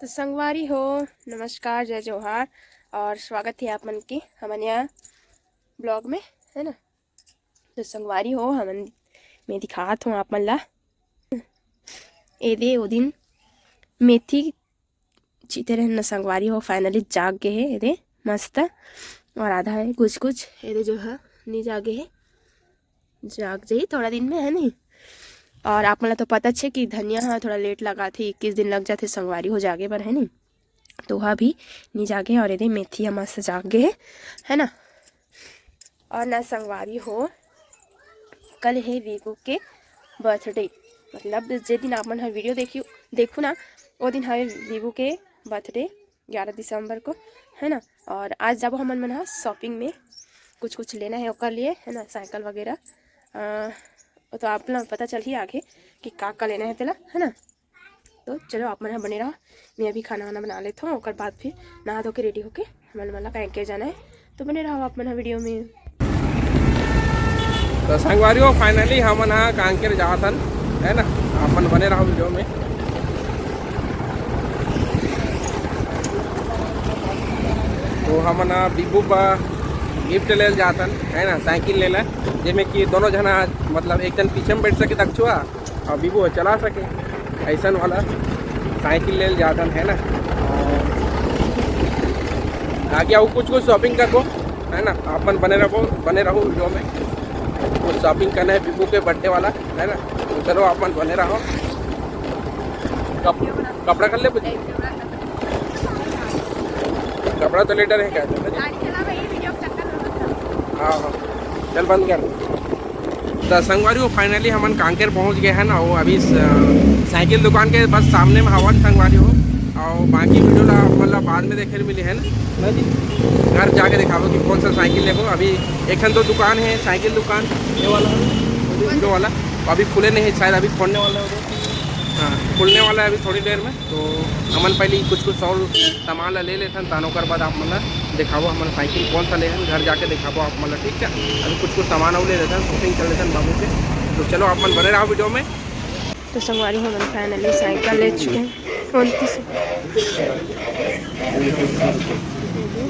तो संगवारी हो, नमस्कार, जय जोहार और स्वागत है आप मन के हमन यहाँ ब्लॉग में, है ना। तो संगवारी हो, हमन मैं दिखात हूँ आप मन ला ए दे ओ दिन मेथी चीते रहना। संगवारी हो फाइनली जाग गए है ये मस्त, और आधा है कुछ कुछ ये जो है नहीं जागे है, जाग जाइए थोड़ा दिन में, है नहीं। और आप मला तो पता छे कि धनिया हाँ थोड़ा लेट लगा थे, 21 दिन लग जाते संगवारी हो जागे पर, है नहीं। तो वह भी नहीं जागे और ये मेथी मस्त जागे है ना। और ना संगवारी हो, कल है वीवू के बर्थडे, मतलब जे दिन आप मन वीडियो देखू ना वो दिन है वीवू के बर्थडे 11 दिसंबर को, है ना। और आज जब हम मन शॉपिंग में कुछ कुछ लेना है उसके लिए, है ना, साइकिल वगैरह। तो आप लोग पता चल ही आगे कि का लेना है तेला, है ना। तो चलो आप मन बने रहो, मैं अभी खाना वाना बना लेता हूँ, और बाद फिर नहा धो के रेडी होके मन मला कहीं के जाना है। तो बने रहो आप मन वीडियो में। तो संगवारी हो फाइनली हमन हाँ कांकेर जाथन, है ना। अपन बने रहो वीडियो में। तो हमन बीबू पर गिफ्ट ले जातन, है ना, साइकिल ले ला, जिसमें कि दोनों जना मतलब एक जन पीछे में बैठ सके दक्षुआ और बीबू चला सके, ऐसा वाला साइकिल ले जातन, है ना। आगे आओ कुछ कुछ शॉपिंग कर दो, है ना। अपन बने रहो वीडियो में। कुछ शॉपिंग करना है बीबू के बर्थडे वाला, है ना। तो चलो अपन बने रहो। कपड़ा कर ले कुछ, कपड़ा तो लेटर है क्या? हाँ हाँ चल बंद कर। तो संगवारी वो फाइनली हमन कांकेर पहुंच गए हैं ना। वो अभी साइकिल दुकान के बस सामने में हवन संगवारी हो, और बाकी वीडियो ला मतलब बाद में देखे मिली है ना जी। घर जाके दिखाओ कि कौन सा साइकिल लेबो। अभी एक तो दुकान है साइकिल दुकान, ये वाला हीरो वाला, अभी खुले नहीं है शायद, अभी खोलने वाला है। हाँ खुलने वाला है अभी थोड़ी देर में। तो हमन पहले कुछ कुछ और सामान ले लेते हैं, तानों कर बाद आप मतलब दिखाओ हमारा साइकिल कौन सा ले हैं, घर जाके दिखाओ आप मतलब, ठीक है। अभी कुछ कुछ सामान और ले लेते हैं, शॉपिंग कर लेते हैं बाबू से। तो चलो आप मन बने रहो वीडियो में। तो संगवारी हम फाइनली साइकिल ले चुके हैं, 29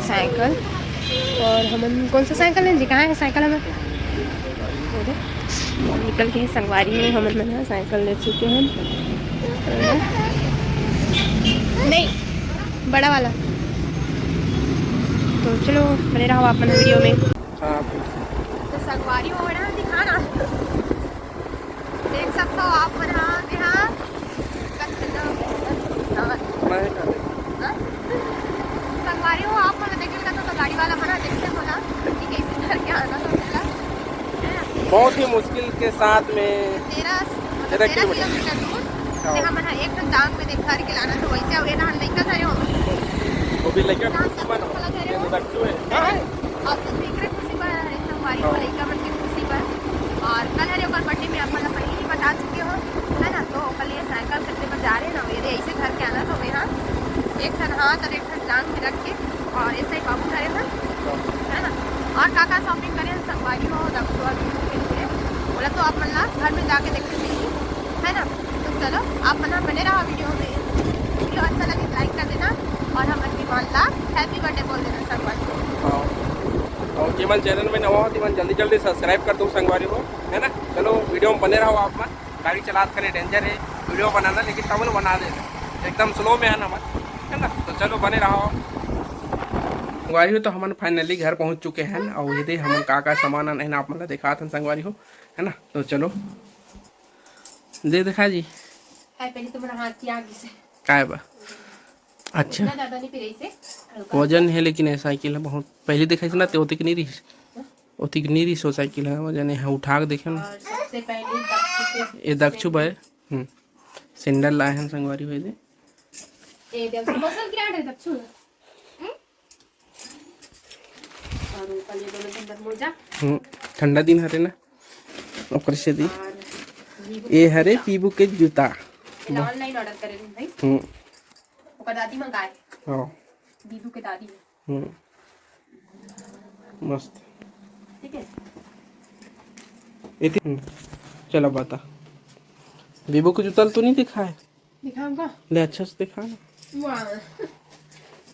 साइकिल। और हम कौन सा साइकिल लें जी, कहाँ है साइकिल हमें निकल के संगवारी में हम साइकिल ले चुके हैं। नहीं बड़ा वाला। तो चलो बने रहो आप मन वीडियो में। तो संगवारी हो रहा दिखाना, देख सकते हो आप मन यहाँ संगवारी हो आप मन देखेगा तो गाड़ी वाला मना देखते हो ना कि कैसे करके आना। तो बहुत ही मुश्किल के साथ में 13 किलोमीटर दूर से हम एक तो टांग में देख कर के लाना। तो वैसे हो गया ना, हम लेकर जा रहे हो वो भी लेकर खुशी पर है और दूसरी खुशी पर है संगवारी को लेकर मन की खुशी पर। और कल है ओकर बर्थडे में आप मतलब पहले ही बता चुके हो, है ना। तो कल ये साइकिल खरीदने पर जा रहे हैं ना, यदि ऐसे घर के आना तो यहाँ एक ठन हाथ और एक ठन टांग में रख के और ऐसे ही बाबू करे था, है ना। और काका शॉपिंग करें संगवारी हो दक्षुआ के लिए बोला तो आप मन घर में जाके देखते नहीं, है ना। तो चलो आप मन बने रहो वीडियो में। वीडियो अच्छा लगे लाइक कर देना और हमारे विमान ला हैप्पी बर्थडे बोल देना संगवारी को। और जीवन चैनल में नवा हो जीवन जल्दी जल्दी सब्सक्राइब कर दो संगवारी को, है ना। चलो वीडियो में बने रहो आप मन। गाड़ी चलाते करें डेंजर है वीडियो बनाना, लेकिन तब लोग बना देना एकदम स्लो में, है ना मत, है ना। तो चलो बने रहो संगवारी हो। तो हम फाइनली घर पहुंच चुके हैं, और ये हम का सामान है ना आप मतलब दिखा थे संगवारी हो, है ना। तो चलो दे दिखा जी काय बा। अच्छा वजन है, लेकिन है साइकिल है बहुत पहले देखा ना तो ओतिक नहीं रही सो साइकिल है, वजन है उठा के देखे ना। ये दक्षु भाई सैंडल लाए हैं संगवारी हो दे। ठंडा दिन हरे ना ओकर से दी ये हरे पीबू के जूता ऑनलाइन ऑर्डर करे भाई। ओकर दादी मंगाए, हां बीबू के दादी मस्त, ठीक है। इतनी चलो बता बीबू के जूता तो नहीं दिखा है, दिखाऊंगा ले अच्छा से दिखा ना। वाह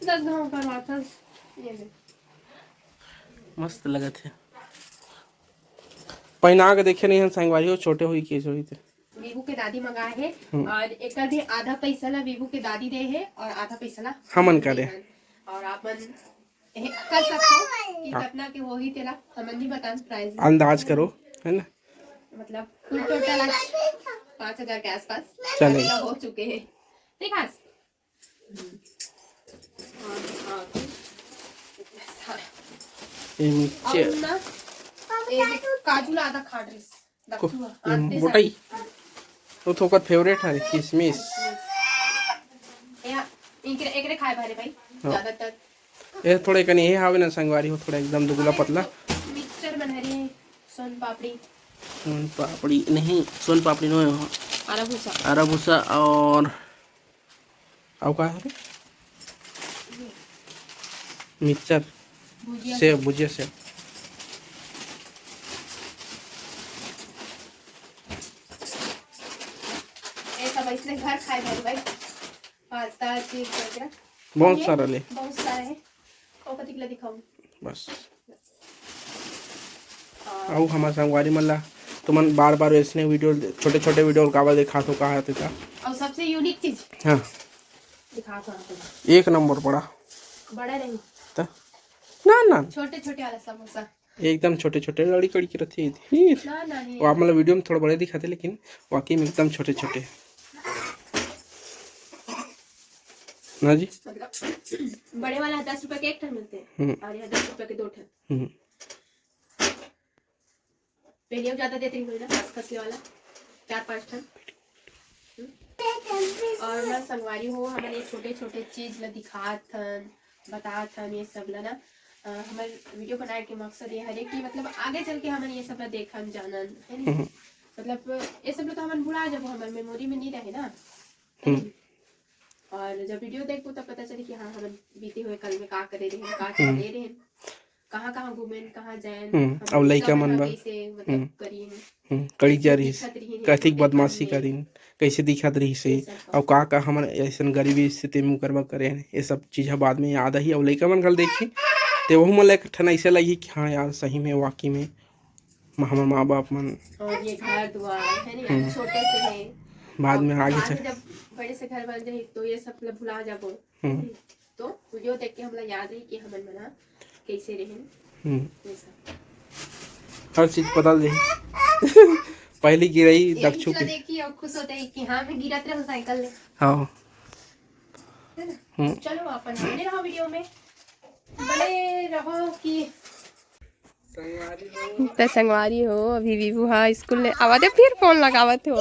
10 गाँव का राक्षस ये ले। मस्त लगा थे पहना के देखे नहीं हम संगवारी हो छोटे हुई के जोड़ी थे वीवू के दादी मंगाए है और एक भी आधा पैसा ला वीवू के दादी दे है और आधा पैसा ला हमन करे और आपन कर सकते हो कि कितना के हो ही तेला हमन नहीं बता प्राइस अंदाज करो है ना मतलब टोटल 5,000 के आसपास चलेगा हो चुके हैं देखा ये नीचे काजू ला आधा खा ड्रेस मोटाई तो थोकर फेवरेट है किशमिश एकरे खाए भारे भाई ज्यादातर ये थोड़े कनी ये हावे ना संगवारी हो थोड़ा एकदम दुगला पतला मिक्सचर बना रही है सोन पापड़ी नहीं सोन पापड़ी नो आरा भूसा और का है मिक्सचर सेव भुजिया सेव इसने घर खाए भाई पास्ता चीज वगैरह बहुत सारा ले बहुत सारा है और कति किला दिखाऊं बस आओ हमारे संगवारी मल्ला तुमन बार ऐसे वीडियो छोटे छोटे वीडियो कावा दिखा तो कहा था और सबसे यूनिक चीज हाँ दिखा तो एक नंबर पड़ा बड़ा नहीं तो ना छोटे छोटे वाला समोसा एकदम छोटे छोटे लड़ी कड़ी की रहती थी ना वो आप मतलब वीडियो में थोड़ा बड़े दिखाते लेकिन वाकई में एकदम छोटे छोटे ना जी मतलब बड़े वाला 10 रुपए के एक ठन मिलते हैं और यहाँ 10 रुपए के 2 ठन पहले ज्यादा देते हैं ना कसले वाला 4-5 ठन और ना संगवारी हो हमारे छोटे छोटे चीज ला दिखात थन बतात थन ये सब ला ना हमारे वीडियो बनाने के मकसद ये है कि मतलब आगे चल के हमें ये सब ला देखन जानन है नी मतलब ये सब तो हम भुला जब हमारे मेमोरी में नहीं रहे ना और जब वीडियो देखो तब पता चले कि हाँ हम बीते हुए कल में का करे रहे का करे रहे कहाँ घूमे कहाँ जाए अब लइका मन बा कैसे मतलब करिए कड़ी जा रही कैथी बदमाशी करी कैसे दिखत रही से और का हमन ऐसन गरीबी स्थिति में करवा करे ये सब चीज बाद में याद ही और लइका मन कल देखी तो वही मन एक ठन ऐसे लगी कि हाँ यार सही में वाकई में हमारे माँ बाप मन और ये घर द्वार है ना छोटे से है बाद में आगे चल जब बड़े से घर बन जाए तो ये सब भुला जाबो तो वीडियो देख के हमला याद है कि हमन मना कैसे रहे ये सब हर चीज पता दे पहली गिरई दक्षु के देखी और खुश होते हैं कि हाँ मैं गिरत रहा साइकिल ले हाँ चलो अपन बने रहो वीडियो में बने रहो कि संगवारी हो अभी वीवू हाँ स्कूल ले आवा दे फिर फोन लगावत हो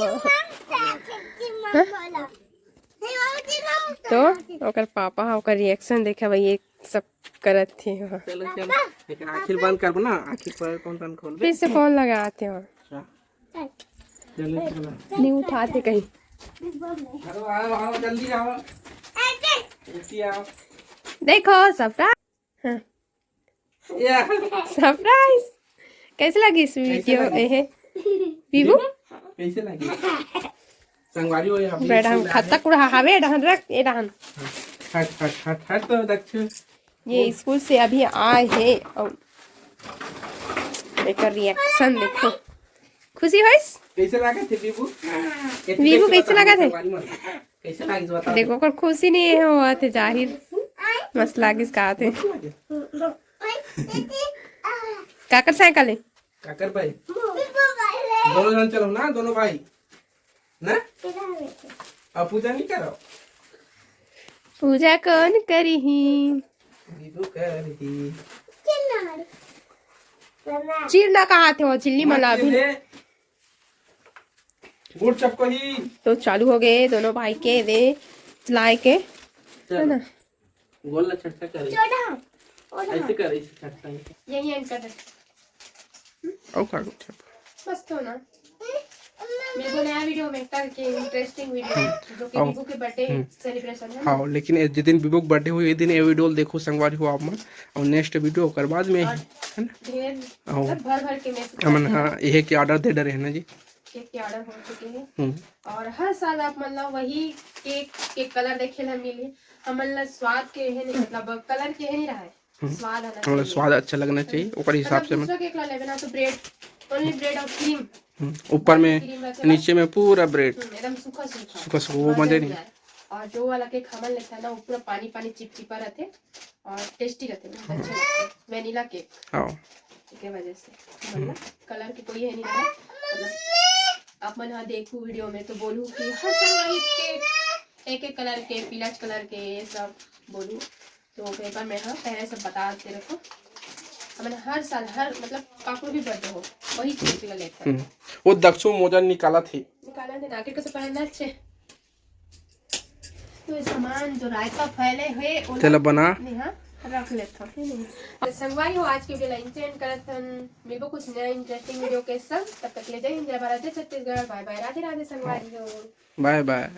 तो ओकर पापा ओकर रिएक्शन देखा भाई ये सब करत थे चलो चलो आखिर बंद कर ना आखिर पर कौन कौन खोल फिर से फोन लगाते हो चलो नहीं उठाते कहीं आओ जल्दी आओ देखो सरप्राइज सरप्राइज कैसे लगी इस वीडियो ये वीवू कैसे लगी संगवारी हो या बेडन खाता कुड़ा हवे डहन रख ए डहन हट तो दक्षु ये स्कूल से अभी आए हैं और एक रिएक्शन देखो खुशी होइस कैसे लगा थे वीवू कैसे लगा थे कैसे लगी बता देखो कर खुशी नहीं हुआ थे जाहिर मस्त लागिस का थे काकर साइकिल है काकर भाई दोनों जन चलो ना दोनों भाई ना अब पूजा नहीं करो पूजा कौन करी वीवू कर रही चिर ना कहा थे वो चिल्ली मला अभी गुड़ चपको ही तो चालू हो गए दोनों भाई के दे चलाए के है ना गोल छटका करे ऐसे कर ऐसे छटका यही एंड कर ओ का गुड़ मस्त हो ना मेरे को नया वीडियो में करके इंटरेस्टिंग वीडियो जो कि वीवू के बर्थडे सेलिब्रेशन है हाँ लेकिन जिस दिन वीवू के बर्थडे हुई दिन ये वीडियो देखो संगवारी हो आप मन और नेक्स्ट वीडियो कर बाद में है ना ढेर भर भर के मैसेज हमन हाँ ये के ऑर्डर दे डरे है ना जी केक के ऑर्डर हो चुके हैं और हर साल आप मतलब वही केक के कलर देखे ला मिले हमला स्वाद के है नहीं, मतलब कलर के है नहीं रहा है, स्वाद आना मतलब चाहिए। स्वाद अच्छा लगना चाहिए ओकर हिसाब से दूसरा केक ला लेबे ना तो ब्रेड, ओनली ब्रेड और क्रीम, ऊपर में नीचे में पूरा ब्रेड एकदम सूखा सूखा सूखा सूखा वो मजे नहीं। आए। और जो वाला केक हमन लेता है ना वो पूरा पानी पानी चिपचिपा रहते और टेस्टी रहते, बहुत अच्छे लगते। वेनिला केक हाँ के वजह से मतलब कलर के कोई है नहीं रहा, मतलब आप मन हाँ देखू वीडियो में तो बोलू कि हर संगवारी के एक एक कलर के, पीला कलर के ये सब बोलू, तो पेपर में हाँ पहले सब बताते रखो। हमने हर साल हर मतलब काकुर भी बर्थडे हो वही चीज लेते हैं। वो दक्षु मोजा निकाला थी, निकाला थे नाकिर को से पहनना अच्छे। तो ये सामान जो रायता फैले हुए वो चलो बना हाँ रख लेता हूँ। संगवारी हो आज की वीडियो लाइन सेंड करत हन, मेरे कुछ नया इंटरेस्टिंग वीडियो के संग, तब तक ले जय हिंद, जय भारत, जय छत्तीसगढ़, बाय बाय, राधे राधे संगवारी हो, बाय बाय।